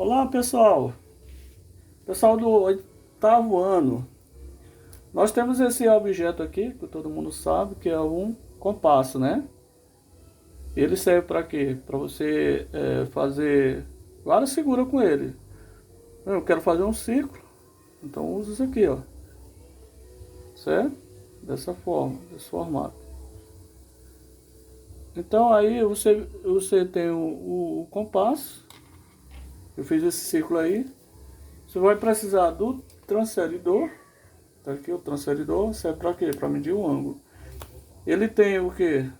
Olá pessoal, pessoal do oitavo ano. Nós temos esse objeto aqui, que todo mundo sabe, que é um compasso, né? Ele serve para quê? Para você fazer várias figuras com ele. Eu quero fazer um círculo, então uso isso aqui, ó. Certo? Dessa forma, desse formato. Então aí você tem o compasso. Eu fiz esse círculo aí. Você vai precisar do transferidor. Tá aqui o transferidor, serve para quê? Para medir o ângulo. Ele tem o que?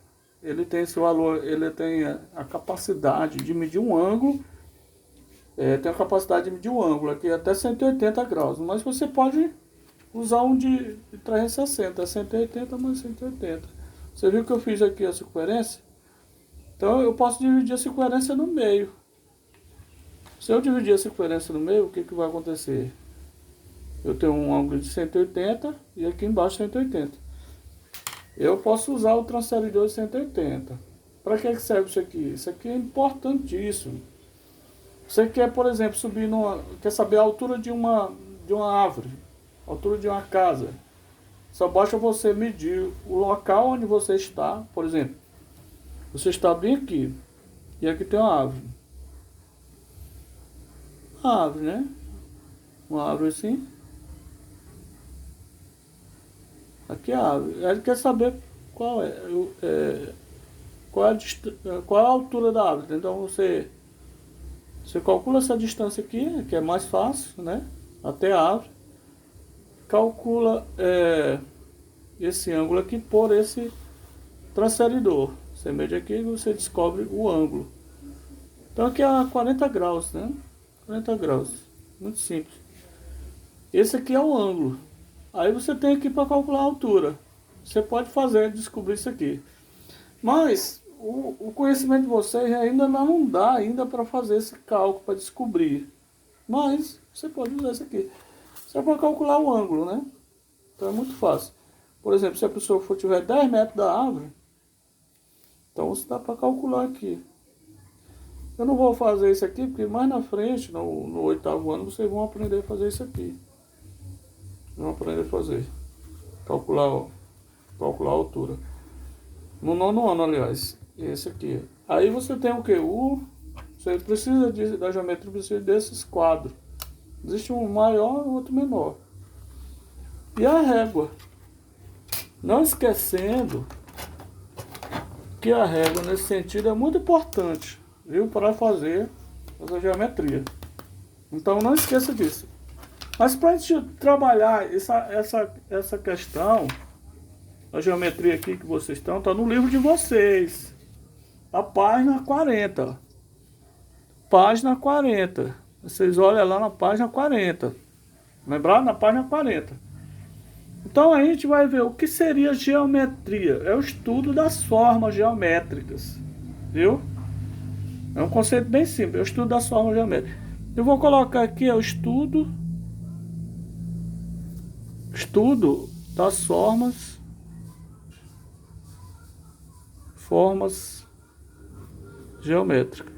Ele tem esse valor, ele tem a capacidade de medir um ângulo. Tem a capacidade de medir um ângulo aqui até 180 graus. Mas você pode usar um de 360, 180 mais 180. Você viu que eu fiz aqui a circunferência? Então eu posso dividir a circunferência no meio. Se eu dividir a circunferência no meio, o que vai acontecer? Eu tenho um ângulo de 180 e aqui embaixo 180. Eu posso usar o transferidor de 180. Para que serve isso aqui? Isso aqui é importantíssimo. Você quer, por exemplo, quer saber a altura de uma árvore, a altura de uma casa. Só basta você medir o local onde você está. Por exemplo, você está bem aqui e aqui tem uma árvore. Uma árvore, né? Uma árvore assim. Aqui é a árvore. Ele quer saber qual é a altura da árvore. Então você calcula essa distância aqui, que é mais fácil, né? Até a árvore. Calcula esse ângulo aqui por esse transferidor. Você mede aqui e você descobre o ângulo. Então aqui é 40 graus, né? 40 graus. Muito simples. Esse aqui é o ângulo. Aí você tem aqui para calcular a altura. Você pode descobrir isso aqui. Mas o conhecimento de vocês ainda não dá ainda para fazer esse cálculo, para descobrir. Mas você pode usar isso aqui. Isso é para calcular o ângulo, né? Então é muito fácil. Por exemplo, se a pessoa tiver 10 metros da árvore, então você dá para calcular aqui. Eu não vou fazer isso aqui, porque mais na frente, no oitavo ano, vocês vão aprender a fazer isso aqui. Vão aprender a fazer. Calcular a altura. No nono ano, aliás. Esse aqui. Aí você tem o que? Você precisa da geometria, precisa desses quadros. Existe um maior e outro menor. E a régua. Não esquecendo que a régua, nesse sentido, é muito importante, viu? Para fazer essa geometria. Então não esqueça disso. Mas para a gente trabalhar essa questão, a geometria aqui que vocês estão, está no livro de vocês. A página 40. Página 40. Vocês olham lá na página 40. Lembraram? Na página 40. Então a gente vai ver o que seria geometria. É o estudo das formas geométricas. Viu? É um conceito bem simples. É o estudo das formas geométricas. Eu vou colocar aqui o estudo das formas geométricas.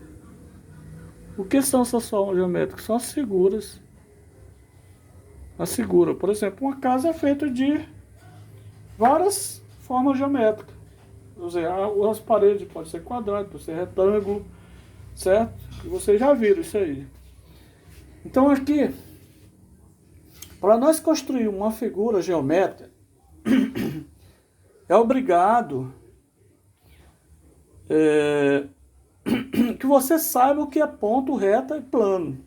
O que são essas formas geométricas? São as figuras. A figura, por exemplo, uma casa é feita de várias formas geométricas. As paredes podem ser quadradas, pode ser retângulo, certo? E vocês já viram isso aí. Então aqui, para nós construir uma figura geométrica, é obrigado que você saiba o que é ponto, reta e plano.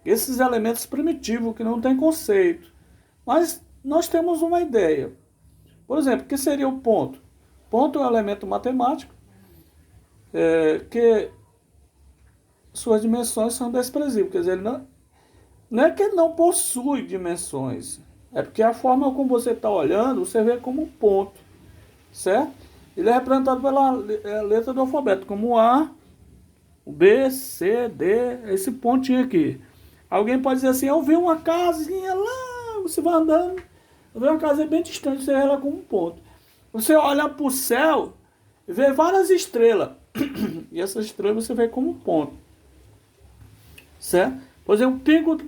Esses elementos primitivos que não tem conceito. Mas nós temos uma ideia. Por exemplo, o que seria o ponto? Ponto é um elemento matemático que suas dimensões são desprezíveis. Quer dizer, ele não é que ele não possui dimensões. É porque a forma como você está olhando, você vê como um ponto. Certo? Ele é representado pela letra do alfabeto, como A, o B, C, D, esse pontinho aqui. Alguém pode dizer assim, eu vi uma casinha lá, você vai andando, eu vi uma casinha bem distante, você vê ela como um ponto. Você olha para o céu e vê várias estrelas, e essas estrelas você vê como um ponto. certo? Por exemplo, o pingo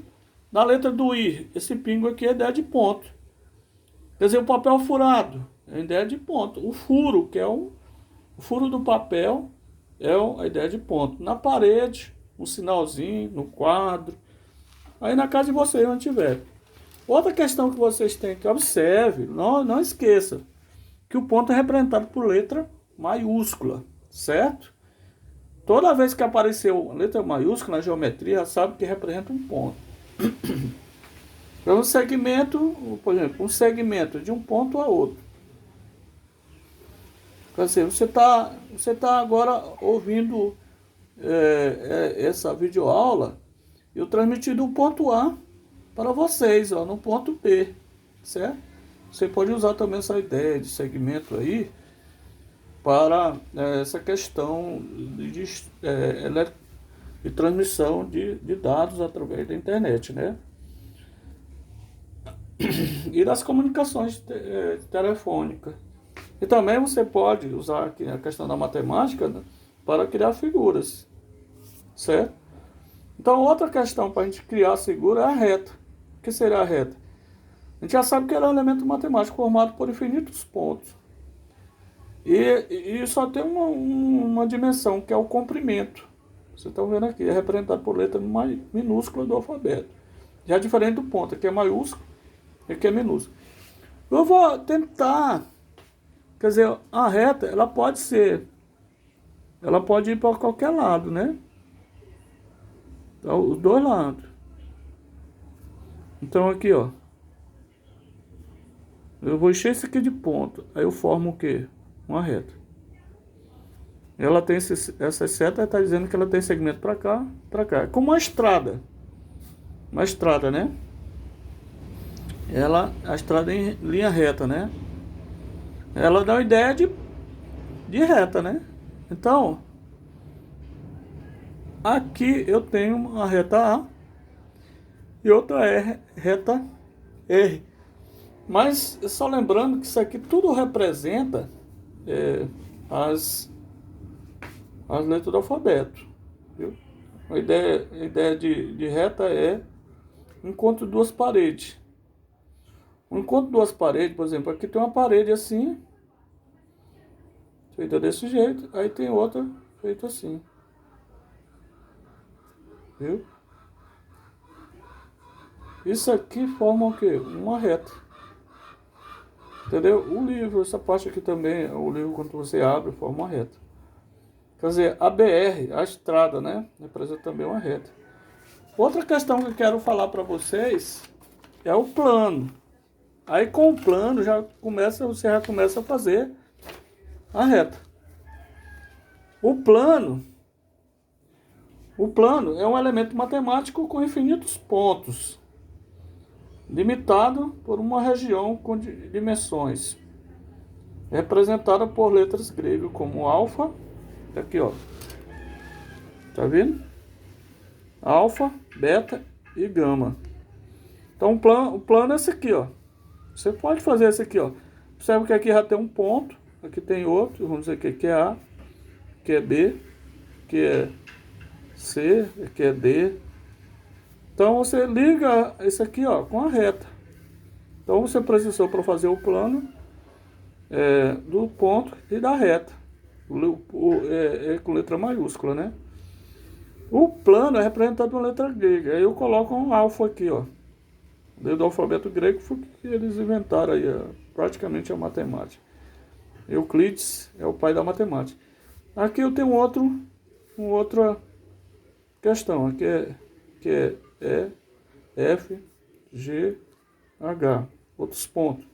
na letra do I, esse pingo aqui é ideia de ponto. Quer dizer, o papel furado é ideia de ponto. O furo, que é o furo do papel, é a ideia de ponto. Na parede, um sinalzinho, no quadro. Aí na casa de vocês, onde tiver. Outra questão que vocês têm que observe, não esqueça, que o ponto é representado por letra maiúscula, certo? Toda vez que apareceu letra maiúscula na geometria, já sabe que representa um ponto. Para um segmento, por exemplo, um segmento de um ponto a outro. Quer dizer, você tá agora ouvindo essa videoaula, eu transmiti do ponto A para vocês, ó, no ponto B, certo? Você pode usar também essa ideia de segmento aí para essa questão de transmissão de dados através da internet, né? E das comunicações telefônicas. E também você pode usar aqui a questão da matemática, né, para criar figuras, certo? Então, outra questão para a gente criar a figura é a reta. O que seria a reta? A gente já sabe que ela é um elemento matemático formado por infinitos pontos. E só tem uma dimensão, que é o comprimento. Vocês estão vendo aqui, é representado por letra minúscula do alfabeto. Já diferente do ponto, aqui é maiúsculo e aqui é minúsculo. Eu vou tentar, quer dizer, a reta, ela pode ir para qualquer lado, né? Então, os dois lados. Então aqui, ó. Eu vou encher esse aqui de ponto. Aí eu formo o quê? Uma reta. Ela tem essa seta, está dizendo que ela tem segmento para cá, para cá. É como uma estrada. Uma estrada, né? A estrada em linha reta, né? Ela dá uma ideia de reta, né? Então, aqui eu tenho uma reta A e outra reta R. Mas só lembrando que isso aqui tudo representa as letras do alfabeto. Viu? A ideia de reta é um encontro de duas paredes. Um encontro de duas paredes, por exemplo, aqui tem uma parede assim, feita desse jeito, aí tem outra feita assim. Viu? Isso aqui forma o quê? Uma reta. Entendeu? O livro, essa parte aqui também, o livro quando você abre, forma uma reta. Quer dizer, a BR, a estrada, né? Representa também uma reta. Outra questão que eu quero falar para vocês é o plano. Aí com o plano você já começa a fazer a reta. O plano é um elemento matemático com infinitos pontos, limitado por uma região com dimensões, representada por letras gregas como alfa, aqui ó, tá vendo? Alfa, beta e gama. Então o plano é esse aqui, ó. Você pode fazer esse aqui, ó. Observe que aqui já tem um ponto, aqui tem outro, vamos dizer que aqui é A, aqui é B, aqui é C, aqui é D. Então você liga isso aqui, ó, com a reta. Então você precisou para fazer o plano do ponto e da reta. Com letra maiúscula, né? O plano é representado por letra grega. Aí eu coloco um alfa aqui, ó. Desde o alfabeto grego foi que eles inventaram aí, praticamente a matemática. Euclides é o pai da matemática. Aqui eu tenho outra questão. Aqui é E, F, G, H. Outros pontos,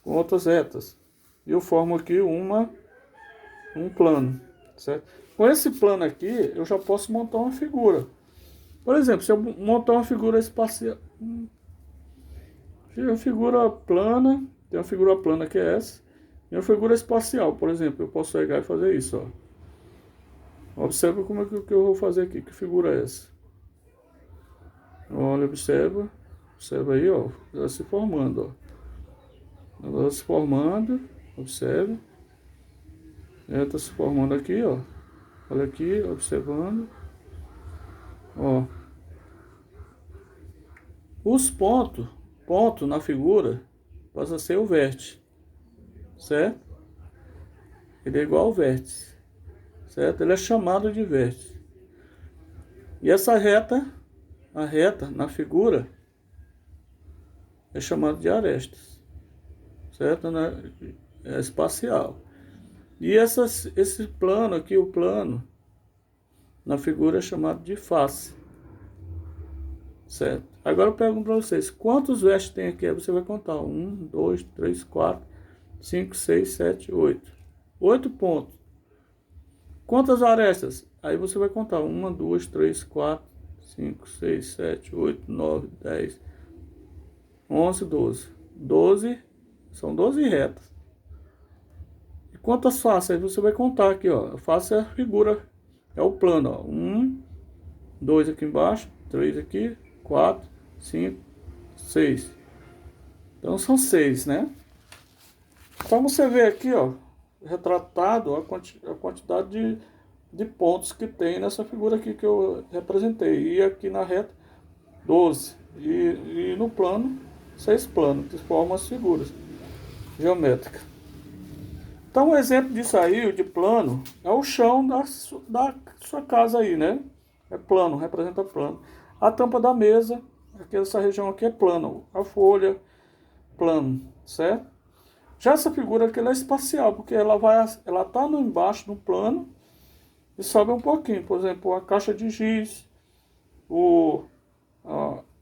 com outras retas. E eu formo aqui um plano, certo? Com esse plano aqui, eu já posso montar uma figura. Por exemplo, se eu montar uma figura espacial, uma figura plana, tem uma figura plana que é essa, e uma figura espacial, por exemplo, eu posso pegar e fazer isso, ó. Observa como é que eu vou fazer aqui, que figura é essa? Olha, observa aí, ó, ela se formando, ó. Ela se formando, observe. Ela está se formando aqui, ó. Olha aqui, observando. Ó. Os ponto na figura, passa a ser o vértice, certo? Ele é igual ao vértice, certo? Ele é chamado de vértice. E essa reta, a reta na figura, é chamada de arestas, certo? É espacial. E esse plano aqui, o plano, na figura é chamado de face, certo? Agora eu pergunto para vocês, quantos vértices tem aqui? Aí você vai contar, 1, 2, 3, 4, 5, 6, 7, 8. 8 pontos. Quantas arestas? Aí você vai contar, 1, 2, 3, 4, 5, 6, 7, 8, 9, 10, 11, 12. 12, são 12 retas. E quantas faces? Aí você vai contar aqui, ó. A face é a figura, é o plano, ó. 1, 2 aqui embaixo, 3 aqui, 4, 5, 6. Então são 6, né? Então você vê aqui, ó, retratado a quantidade de pontos que tem nessa figura aqui que eu representei. E aqui na reta, 12. E no plano, 6 planos, que formam as figuras geométricas. Então um exemplo disso aí, de plano, é o chão da sua casa aí, né? É plano, representa plano. A tampa da mesa, aqui essa região aqui é plano. A folha, plano, certo? Já essa figura aqui ela é espacial, porque ela tá no embaixo do plano e sobe um pouquinho. Por exemplo, a caixa de giz, o,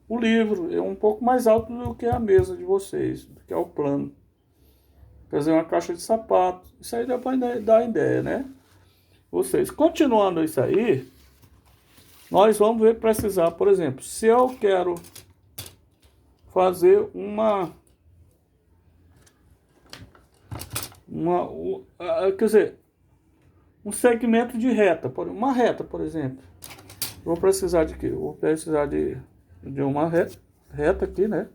o livro é um pouco mais alto do que a mesa de vocês, do que é o plano. Quer dizer, uma caixa de sapato. Isso aí dá para dar ideia, né? Vocês, continuando isso aí, nós vamos precisar, por exemplo, se eu quero fazer quer dizer, um segmento de reta, uma reta, por exemplo. Vou precisar de quê? Vou precisar de uma reta aqui, né?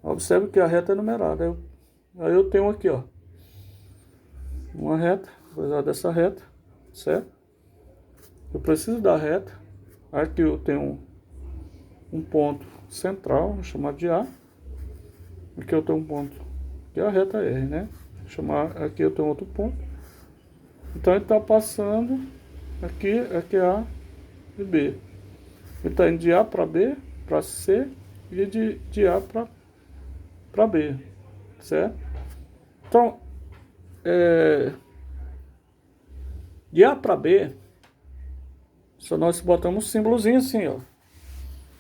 Observe que a reta é numerada. Aí eu tenho aqui, ó, uma reta, vou precisar dessa reta, certo? Eu preciso da reta. Aqui eu tenho um ponto central, chamado de A. Aqui eu tenho um ponto, que é a reta R, né? Aqui eu tenho outro ponto. Então ele está passando aqui é A e B. Ele está indo de A para B, para C e de A para B, certo? Então, de A para B, só nós botamos um símbolozinho assim, ó.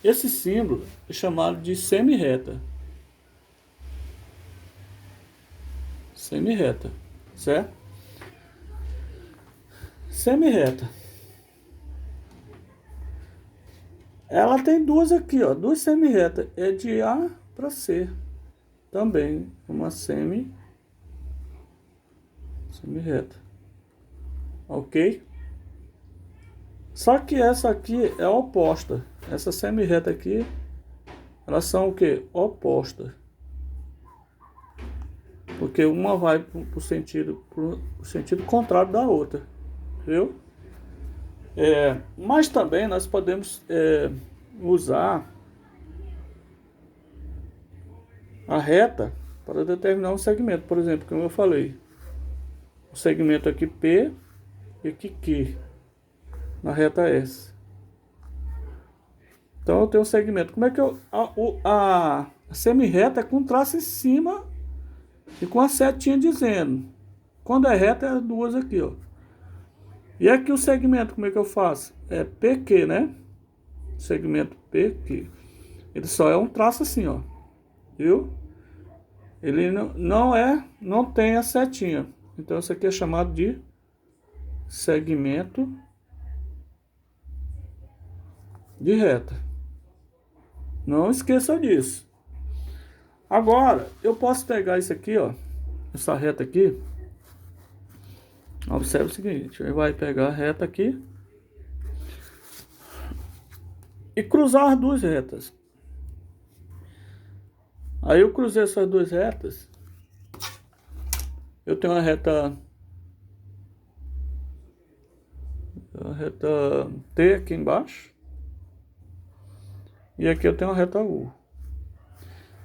Esse símbolo é chamado de semi-reta. Semi-reta, certo? Semi-reta. Ela tem duas aqui, ó, duas semi-retas. É de A para C. Também uma semi-reta. Ok? Só que essa aqui é oposta. Essa semi-reta aqui, elas são o que? Opostas. Porque uma vai pro sentido contrário da outra. Viu? Mas também nós podemos usar a reta para determinar um segmento. Por exemplo, como eu falei, o segmento aqui P e aqui Q na reta S. Então eu tenho um segmento. Como é que a semi-reta é com traço em cima e com a setinha dizendo. Quando é reta é duas aqui, ó. E aqui o segmento, como é que eu faço? É PQ, né? Segmento PQ. Ele só é um traço assim, ó. Viu? Ele não tem a setinha. Então isso aqui é chamado de segmento de reta. Não esqueça disso. Agora, eu posso pegar isso aqui, ó. Essa reta aqui. Observe o seguinte. Ele vai pegar a reta aqui. E cruzar as duas retas. Aí eu cruzei essas duas retas. Eu tenho a reta T aqui embaixo. E aqui eu tenho uma reta U.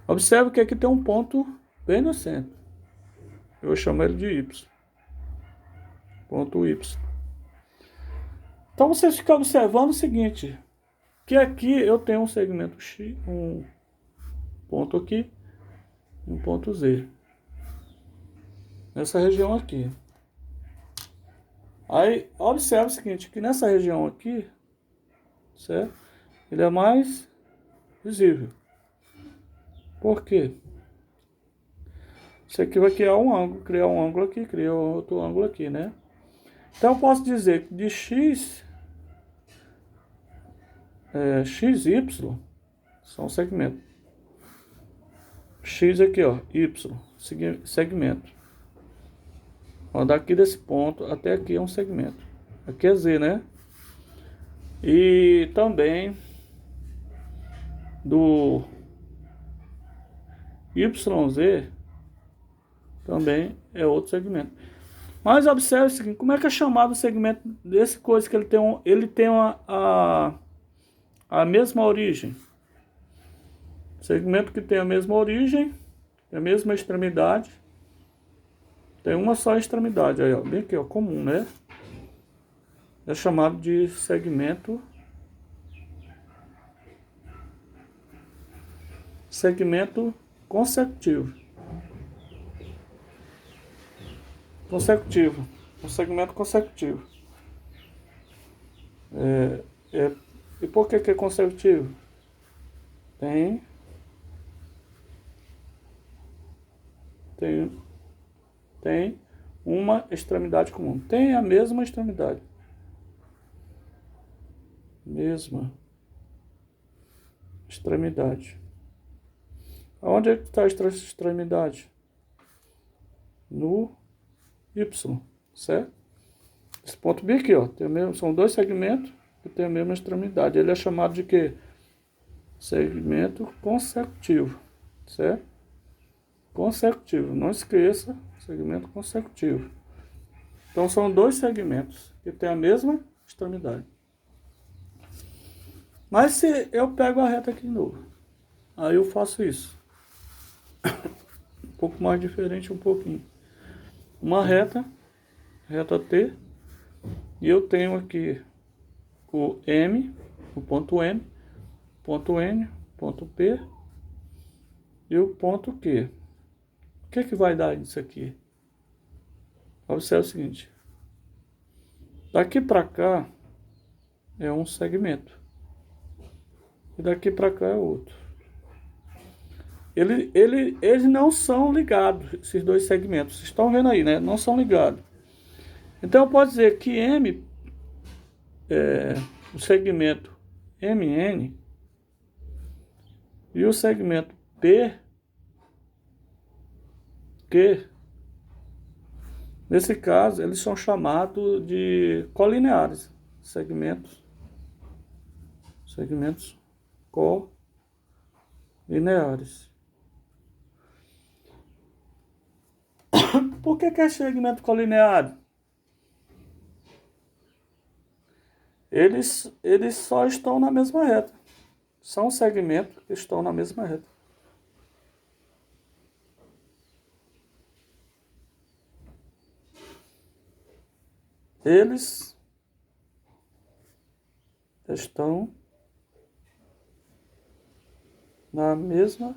Observe que aqui tem um ponto bem no centro. Eu vou chamar ele de Y. Ponto Y. Então você fica observando o seguinte, que aqui eu tenho um segmento X, um ponto aqui, e um ponto Z. Nessa região aqui. Aí observe o seguinte, que nessa região aqui, certo? Ele é mais visível. Por quê? Isso aqui vai criar um ângulo aqui, cria outro ângulo aqui, né? Então eu posso dizer que de X, XY, são segmentos. X aqui, ó, Y, segmento. Ó, daqui desse ponto até aqui é um segmento. Aqui é Z, né? E também do YZ também é outro segmento. Mas observe o seguinte, como é que é chamado o segmento desse coisa que ele tem a mesma origem. Segmento que tem a mesma origem, a mesma extremidade, tem uma só extremidade, aí ó, bem aqui ó, comum, né? É chamado de segmento consecutivo. Um segmento consecutivo. E por que é consecutivo? Tem uma extremidade comum. Tem a mesma extremidade. Mesma extremidade. Onde é que está a extremidade? No Y, certo? Esse ponto B aqui, ó, são dois segmentos que tem a mesma extremidade. Ele é chamado de quê? Segmento consecutivo, certo? Consecutivo, não esqueça, segmento consecutivo. Então são dois segmentos que têm a mesma extremidade. Mas se eu pego a reta aqui de novo, aí eu faço isso. Um pouco mais diferente, um pouquinho. Uma reta T, e eu tenho aqui o M, o ponto M, ponto N, ponto P e o ponto Q. O que vai dar isso aqui? Observe o seguinte. Daqui para cá é um segmento. E daqui para cá é outro. Eles não são ligados, esses dois segmentos. Vocês estão vendo aí, né? Não são ligados. Então eu posso dizer que o segmento MN e o segmento PQ, nesse caso, eles são chamados de colineares. Segmentos colineares. Por que é segmento colinear? Eles só estão na mesma reta. São segmentos que estão na mesma reta. Eles estão na mesma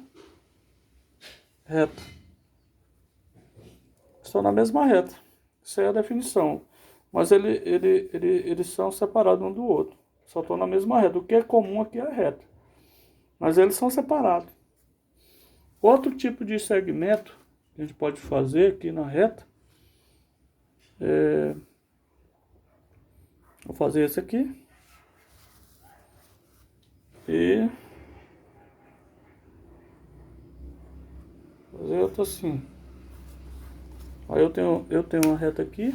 reta. Estão na mesma reta. Essa é a definição. Mas eles são separados um do outro. Só estão na mesma reta. O que é comum aqui é a reta. Mas eles são separados. Outro tipo de segmento que a gente pode fazer aqui na reta vou fazer esse aqui. E fazer outro assim. Aí eu tenho uma reta aqui.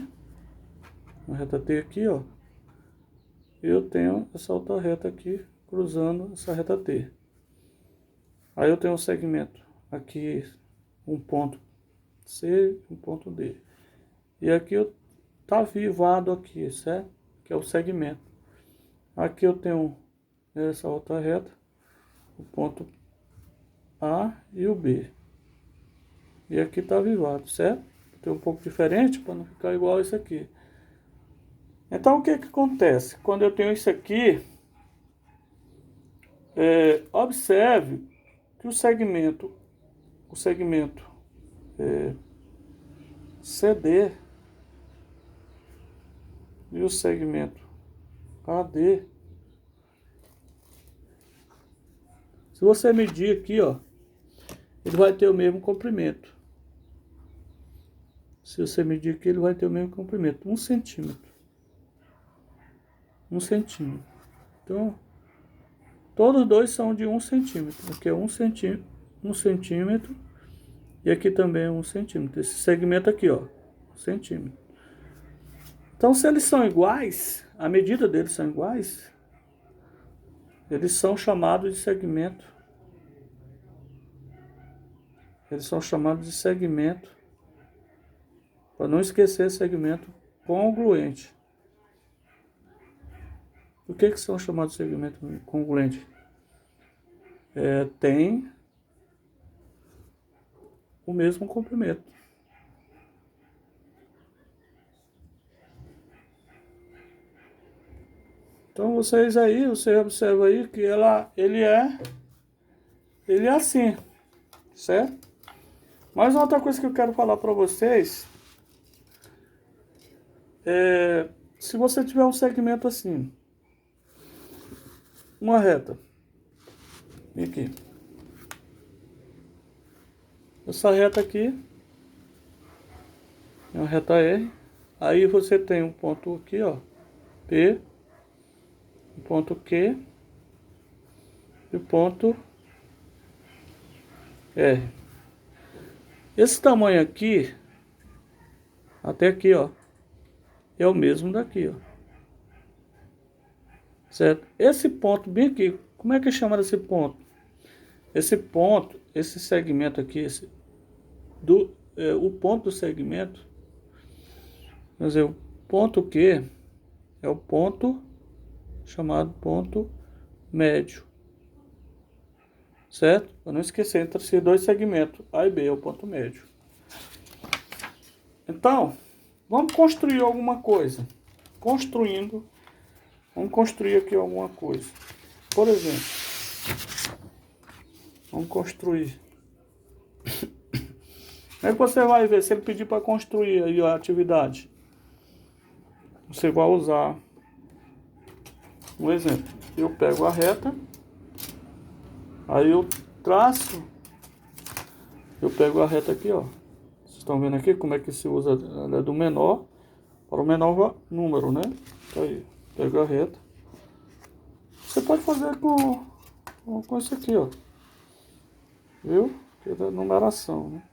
Uma reta T aqui, ó. E eu tenho essa outra reta aqui, cruzando essa reta T. Aí eu tenho um segmento aqui, um ponto C, um ponto D. E aqui tá avivado aqui, certo? Que é o segmento. Aqui eu tenho essa outra reta. o ponto A e o B. E aqui está avivado, certo? Tem um pouco diferente para não ficar igual isso aqui. Então o que acontece? Quando eu tenho isso aqui, observe que o segmento CD e o segmento AD, se você medir aqui, ó, ele vai ter o mesmo comprimento. Se você medir aqui, ele vai ter o mesmo comprimento, 1 centímetro. 1 centímetro. Então, todos dois são de 1 centímetro. Aqui é 1 centímetro, 1 centímetro. E aqui também é 1 centímetro. Esse segmento aqui, ó, 1 centímetro. Então, se eles são iguais, a medida deles são iguais, eles são chamados de segmento. Eles são chamados de segmento. Para não esquecer, segmento congruente. Por que são chamados de segmento congruente? Tem o mesmo comprimento. Então você observa aí que ele é assim, certo? Mas outra coisa que eu quero falar para vocês se você tiver um segmento assim, uma reta, vem aqui, essa reta aqui é uma reta R, aí você tem um ponto aqui, ó, P, um ponto Q e o ponto R. Esse tamanho aqui, até aqui, ó, é o mesmo daqui, ó. Certo? Esse ponto bem aqui, como é que chama esse ponto? Esse ponto, esse segmento aqui, o ponto do segmento, quer dizer, o ponto Q é o ponto chamado ponto médio. Certo? Para não esquecer, entre esses dois segmentos, A e B é o ponto médio. Então, vamos construir alguma coisa. Vamos construir aqui alguma coisa. Por exemplo, vamos construir. Como é que você vai ver se ele pedir para construir aí a atividade? Você vai usar um exemplo. Eu pego a reta, aí eu traço, eu pego a reta aqui, ó. Vocês estão vendo aqui como é que se usa do menor para o menor número, né? Então aí, pego a reta. Você pode fazer com isso aqui, ó. Viu? Que é da numeração, né?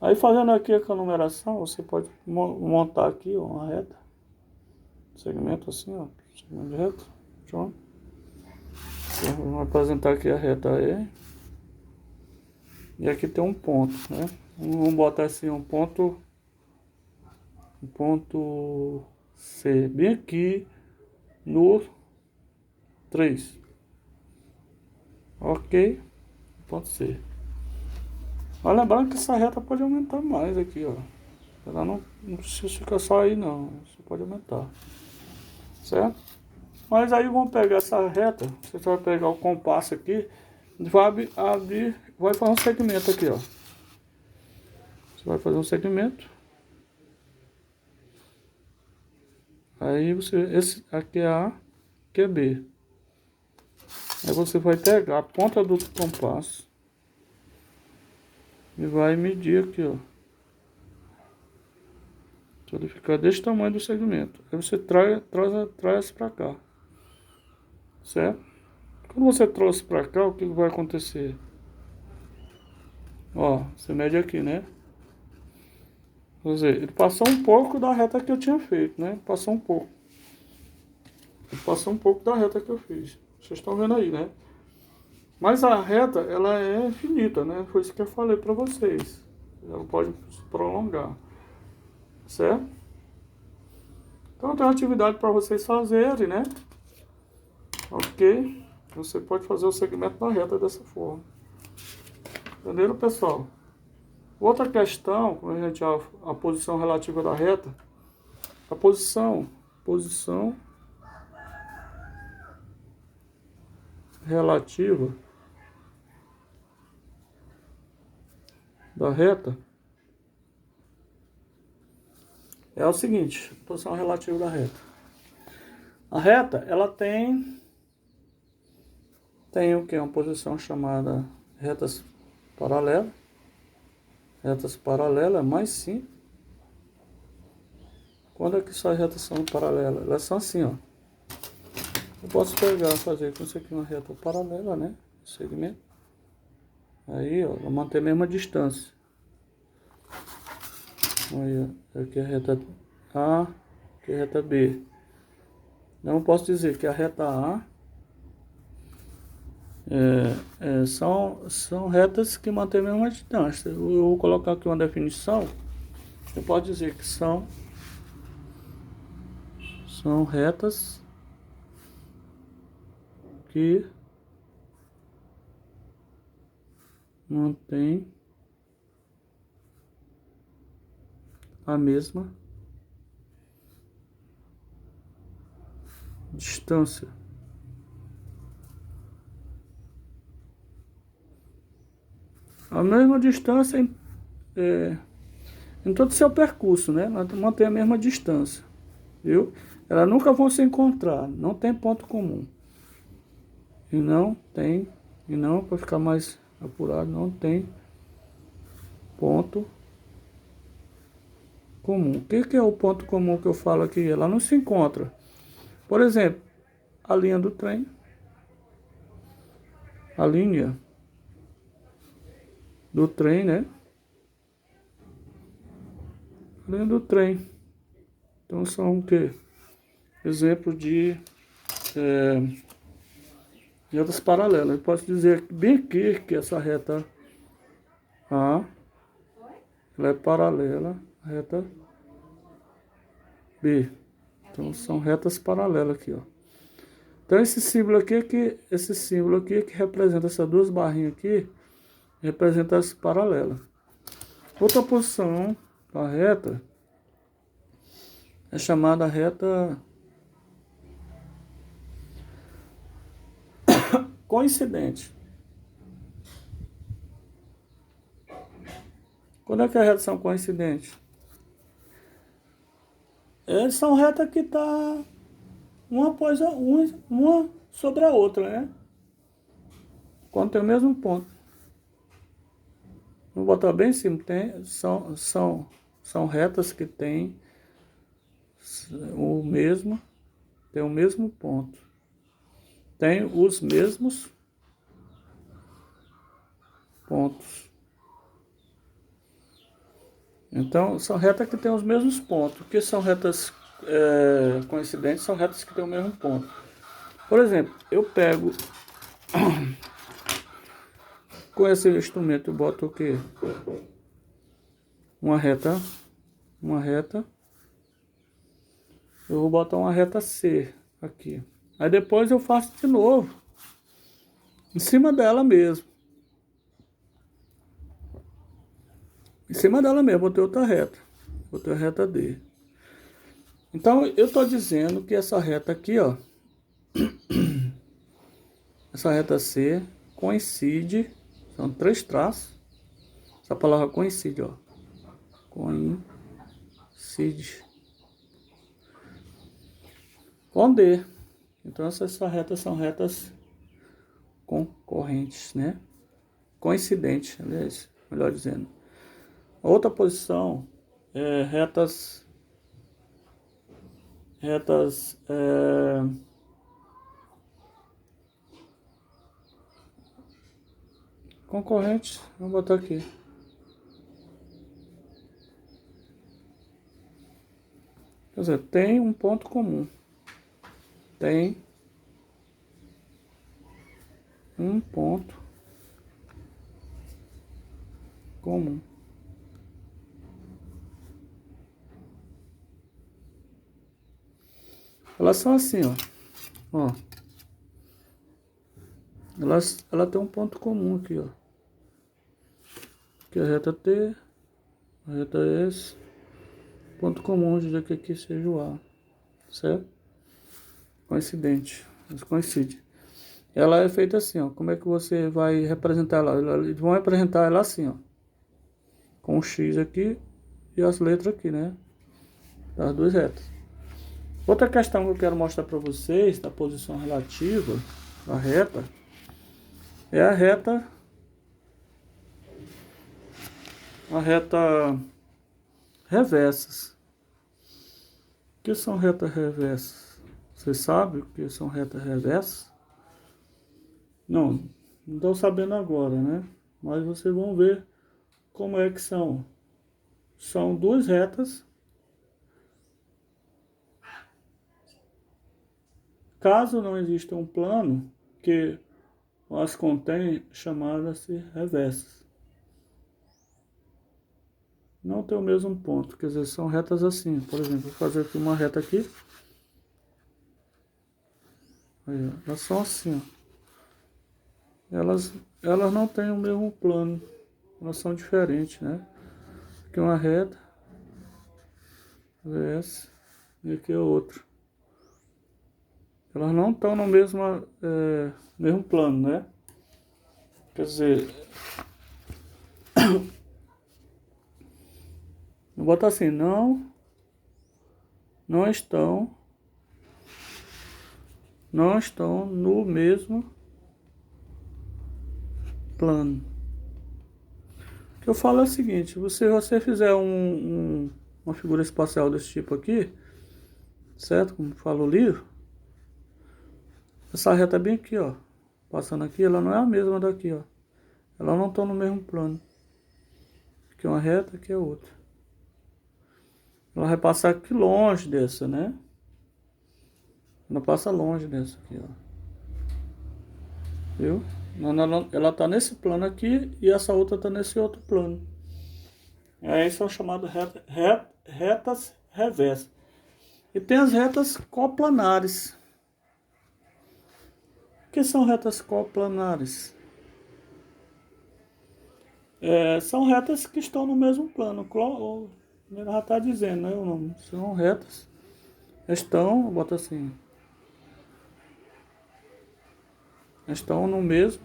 Aí fazendo aqui com a numeração, você pode montar aqui, ó, uma reta. Segmento assim, ó. Segmento de reta. Pronto. Vamos apresentar aqui a reta E. E aqui tem um ponto, né? Vamos botar assim um ponto C, bem aqui no 3. Ok. Ponto C. Mas lembrando que essa reta pode aumentar mais aqui, ó. Ela não precisa ficar só aí não. Você pode aumentar. Certo? Mas aí vamos pegar essa reta. Você vai pegar o compasso aqui. Vai abrir. Vai fazer um segmento aqui, ó. Você vai fazer um segmento. Aí esse aqui é A, aqui é B. Aí você vai pegar a ponta do compasso e vai medir aqui, ó. Então ele fica desse tamanho do segmento. Aí você traz para cá. Certo? Quando você trouxe para cá, o que vai acontecer? Ó, você mede aqui, né? Quer dizer, ele passou um pouco da reta que eu tinha feito, né? Passou um pouco. Ele passou um pouco da reta que eu fiz. Vocês estão vendo aí, né? Mas a reta, ela é infinita, né? Foi isso que eu falei para vocês. Ela pode se prolongar. Certo? Então tem uma atividade para vocês fazerem, né? Ok? Você pode fazer o segmento da reta dessa forma. Entenderam, pessoal? Outra questão, quando a gente a posição relativa da reta, a posição relativa da reta é o seguinte, posição relativa da reta. A reta, ela tem o que? Uma posição chamada retas paralelas. Retas paralelas é mais simples. Quando é que essas retas são paralelas? Elas são assim, ó. Eu posso pegar, fazer com isso aqui uma reta paralela, né? Segmento. Aí, ó, vou manter a mesma distância. Aí, ó, aqui é a reta A, aqui é a reta B. Então, eu posso dizer que a reta A são retas que mantêm a mesma distância. Eu vou colocar aqui uma definição. Eu posso dizer que são retas que mantêm a mesma distância. A mesma distância em todo o seu percurso, né? Mantém a mesma distância, viu? Elas nunca vão se encontrar, não tem ponto comum. Para ficar mais apurado, não tem ponto comum. O que é o ponto comum que eu falo aqui? Ela não se encontra. Por exemplo, a linha do trem, a linha do trem, né? A linha do trem. Então são o quê? Exemplo de retas paralelas. Eu posso dizer bem aqui que essa reta A ela é paralela à reta B. Então são retas paralelas aqui, ó. Então esse símbolo aqui que representa essas duas barrinhas aqui, representa as paralelas. Outra posição da reta é chamada reta coincidente. Quando é que as retas são coincidentes? Elas são retas que estão uma sobre a outra, né? Quando tem o mesmo ponto. Vou botar bem em cima. São retas que têm o mesmo ponto. Tem os mesmos pontos. Então, são retas que têm os mesmos pontos. O que são retas coincidentes? São retas que têm o mesmo ponto. Por exemplo, eu pego com esse instrumento, eu boto o quê? Uma reta. Eu vou botar uma reta C aqui. Aí depois eu faço de novo. Em cima dela mesmo. Em cima dela mesmo, botei outra reta. Botei a reta D. Então, eu estou dizendo que essa reta aqui, ó. Essa reta C coincide. São 3 traços. Essa palavra coincide, ó. Coincide com D. Então, essas retas são retas concorrentes, né? Coincidentes, aliás, melhor dizendo. Outra posição é retas concorrentes. Vamos botar aqui. Quer dizer, tem um ponto comum. Tem um ponto comum. Elas são assim, ó. ela tem um ponto comum aqui, ó. Que é a reta T, a reta S, ponto comum de que aqui seja o A, certo? Coincidente, mas coincide. Ela é feita assim, ó. Como é que você vai representar ela? Eles vão representar ela assim, ó. Com o X aqui e as letras aqui, né? Das duas retas. Outra questão que eu quero mostrar para vocês, da posição relativa da reta, é a reta reversas. O que são retas reversas? Vocês sabem o que são retas reversas? Não estão sabendo agora, né? Mas vocês vão ver como é que são. São duas retas. Caso não exista um plano que as contém, chamadas-se reversas. Não tem o mesmo ponto, quer dizer, são retas assim. Por exemplo, vou fazer aqui uma reta aqui. Aí, elas são assim, ó. Elas não têm o mesmo plano, elas são diferentes, né? Aqui é uma reta, essa, e aqui é outra. Elas não estão no mesmo plano, né? Quer dizer, vou botar assim, não estão no mesmo plano. O que eu falo é o seguinte, se você fizer uma figura espacial desse tipo aqui, certo? Como fala o livro, essa reta bem aqui, ó, passando aqui, ela não é a mesma daqui, ó. Elas não estão no mesmo plano. Aqui é uma reta, aqui é outra. Ela vai passar aqui longe dessa, né? Ela passa longe dessa aqui, ó. Viu? Ela tá nesse plano aqui e essa outra tá nesse outro plano. Aí são chamadas retas reversas. E tem as retas coplanares. O que são retas coplanares? São retas que estão no mesmo plano. Já está dizendo, né? O nome. São retas. Bota assim. Estão no mesmo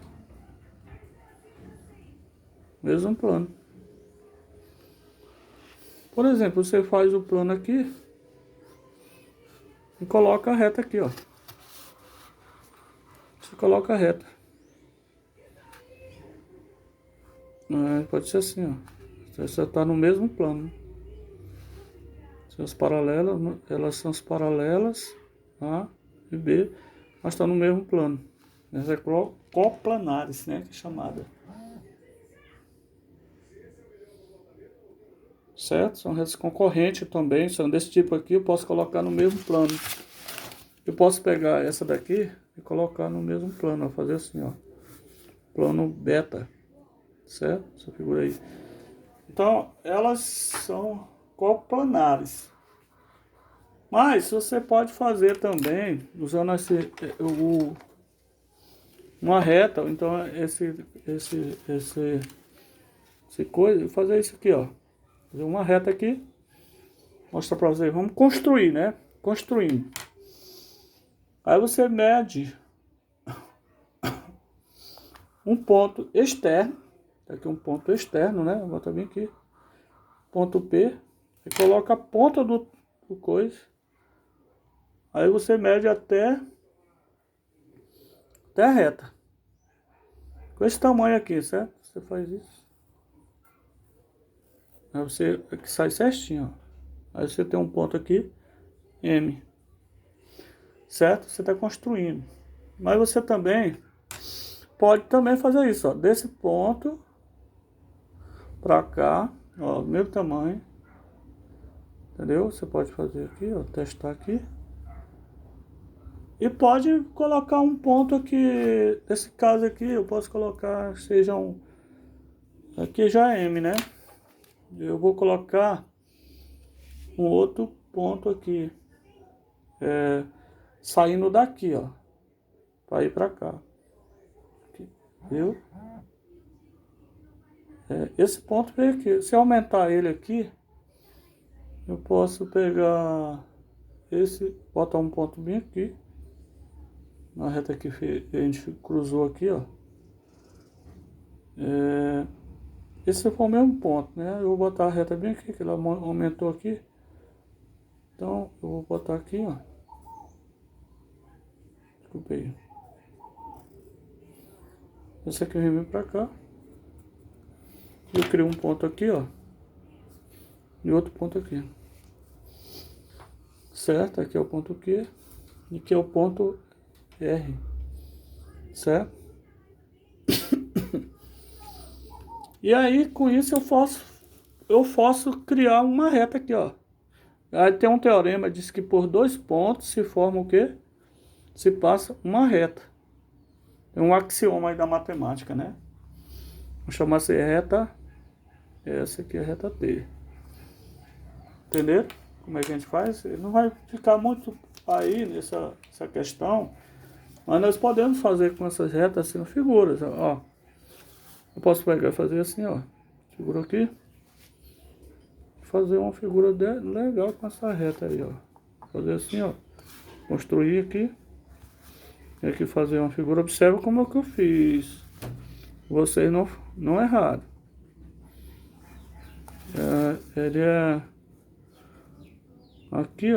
plano. Por exemplo, você faz o plano aqui e coloca a reta aqui, ó. Você coloca a reta. Pode ser assim, ó. Você está no mesmo plano. As paralelas, elas são as paralelas A e B, mas estão no mesmo plano. Essa é coplanares, né? Que é chamada. Certo? São retas concorrentes também, são desse tipo aqui, eu posso colocar no mesmo plano. Eu posso pegar essa daqui e colocar no mesmo plano, ó, fazer assim, ó. Plano beta, certo? Essa figura aí. Então, elas são coplanares. Mas você pode fazer também, usando uma reta, então fazer isso aqui, ó. Fazer uma reta aqui. Mostrar para vocês. Vamos construir, né? Construindo. Aí você mede um ponto externo. Aqui um ponto externo, né? Vou botar bem aqui. Ponto P. E coloca a ponta do coisa. Aí você mede até a reta. Com esse tamanho aqui, certo? Você faz isso. Aí você aqui sai certinho, ó. Aí você tem um ponto aqui, M. Certo? Você está construindo. Mas você também pode também fazer isso, ó. Desse ponto pra cá, ó, do mesmo tamanho. Entendeu? Você pode fazer aqui, ó, testar aqui. E pode colocar um ponto aqui, nesse caso aqui, eu posso colocar, seja aqui já é M, né? Eu vou colocar um outro ponto aqui, saindo daqui, ó, para ir para cá. viu? Esse ponto veio aqui. Se eu aumentar ele aqui, eu posso pegar esse, botar um ponto bem aqui, na reta que a gente cruzou aqui, ó. Esse foi o mesmo ponto, né? Eu vou botar a reta bem aqui, que ela aumentou aqui. Então, eu vou botar aqui, ó. Desculpa aí. Esse aqui vem pra cá. Eu crio um ponto aqui, ó. E outro ponto aqui. Certo? Aqui é o ponto Q. E aqui é o ponto R. Certo? E aí, com isso, eu posso criar uma reta aqui, ó. Aí tem um teorema, diz que por dois pontos se forma o quê? Se passa uma reta. É um axioma aí da matemática, né? Vou chamar essa reta. Essa aqui é a reta T. Entendeu? Como é que a gente faz? Ele não vai ficar muito aí nessa questão. Mas nós podemos fazer com essas retas assim, figuras, ó. Eu posso pegar e fazer assim, ó. Figura aqui. Fazer uma figura legal com essa reta aí, ó. Fazer assim, ó. Construir aqui. E aqui fazer uma figura. Observa como é que eu fiz. Vocês não erraram. Ele é aqui, ó.